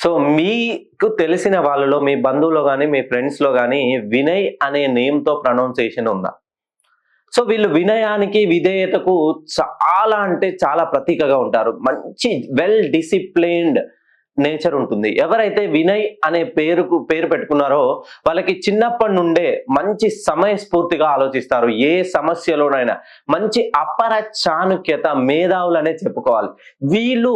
So మీకు తెలిసిన వాళ్ళలో మీ బంధువులో గాని, మీ ఫ్రెండ్స్‌లో గాని వినయ్ అనే నేమ్‌తో ప్రొనౌన్సియేషన్ ఉందా? సో వీళ్ళు వినయానికి, విధేయతకు చాలా అంటే చాలా ప్రతీకగా ఉంటారు. మంచి వెల్ డిసిప్లిన్డ్ నేచర్ ఉంటుంది. ఎవరైతే వినయ్ అనే పేరు పెట్టుకున్నారో వాళ్ళకి చిన్నప్పటి నుండే మంచి సమయస్ఫూర్తిగా ఆలోచిస్తారు. ఏ సమస్యలోనైనా మంచి అపర చాణుక్యత, మేధావులనే చెప్పుకోవాలి. వీళ్ళు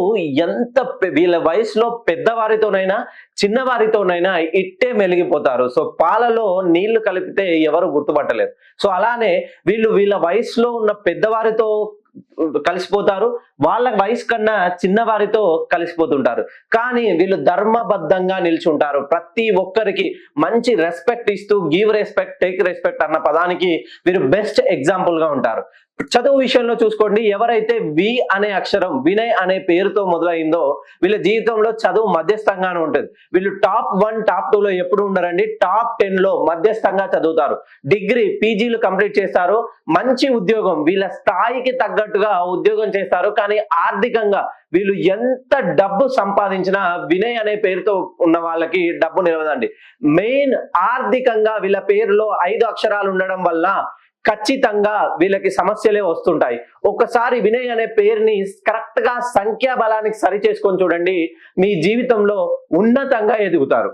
వీళ్ళ వయసులో పెద్దవారితోనైనా, చిన్నవారితోనైనా ఇట్టే మెలిగిపోతారు. సో పాలలో నీళ్లు కలిపితే ఎవరు గుర్తుపట్టలేరు. సో అలానే వీళ్ళ వయసులో ఉన్న పెద్దవారితో కలిసిపోతారు. వాళ్ళ వయసు కన్నా చిన్నవారితో కలిసిపోతుంటారు. కానీ వీళ్ళు ధర్మబద్ధంగా నిల్చుంటారు. ప్రతి ఒక్కరికి మంచి రెస్పెక్ట్ ఇస్తూ గివ్ రెస్పెక్ట్, టేక్ రెస్పెక్ట్ అన్న పదానికి వీరు బెస్ట్ ఎగ్జాంపుల్ గా ఉంటారు. చదువు విషయంలో చూసుకోండి, ఎవరైతే వి అనే అక్షరం వినయ్ అనే పేరుతో మొదలైందో వీళ్ళ జీవితంలో చదువు మధ్యస్థంగానే ఉంటుంది. వీళ్ళు టాప్ 1, టాప్ 2 లో ఎప్పుడు ఉండరండి. టాప్ 10 లో మధ్యస్థంగా చదువుతారు. డిగ్రీ, పీజీలు కంప్లీట్ చేస్తారు. మంచి ఉద్యోగం, వీళ్ళ స్థాయికి తగ్గట్టుగా ఉద్యోగం చేస్తారు. కానీ ఆర్థికంగా వీళ్ళు ఎంత డబ్బు సంపాదించినా వినయ్ అనే పేరుతో ఉన్న వాళ్ళకి డబ్బు నిలవదండి. మెయిన్ ఆర్థికంగా వీళ్ళ పేరులో 5 అక్షరాలు ఉండడం వల్ల ఖచ్చితంగా వీళ్ళకి సమస్యలే వస్తుంటాయి. ఒకసారి వినయ్ అనే పేరుని కరెక్ట్ గా సంఖ్యాబలానికి సరి చేసుకొని చూడండి, మీ జీవితంలో ఉన్నతంగా ఎదుగుతారు.